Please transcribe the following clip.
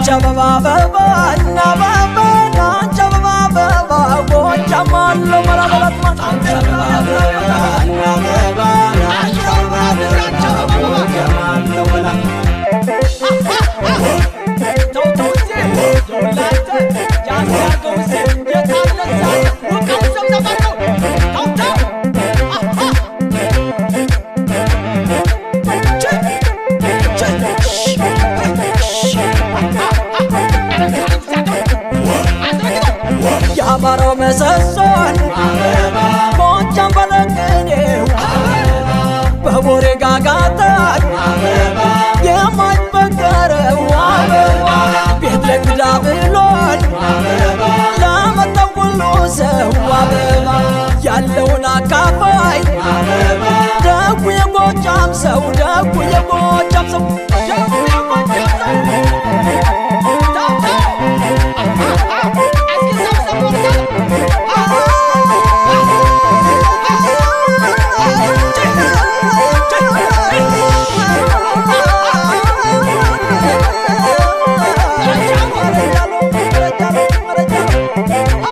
አበባ አበባ እና አበባ አንቺ አበባ አበባ ጎጃም አለው መላበላት አንቺ አበባ አበባ እና አበባ አንቺ አበባ አበባ ጎጃም አለው መላ ያማረው መሰሶን ጎጃም በለቅኔው በቦሬ ጋጋታ የማይበገረው አበባ ቤት ለግዳ ብሎን ለመጣው ሁሉ ሰው አበባ ያለውን አካፋይ ደጉ የጎጃም ሰው ደጉ የጎጃም ሰው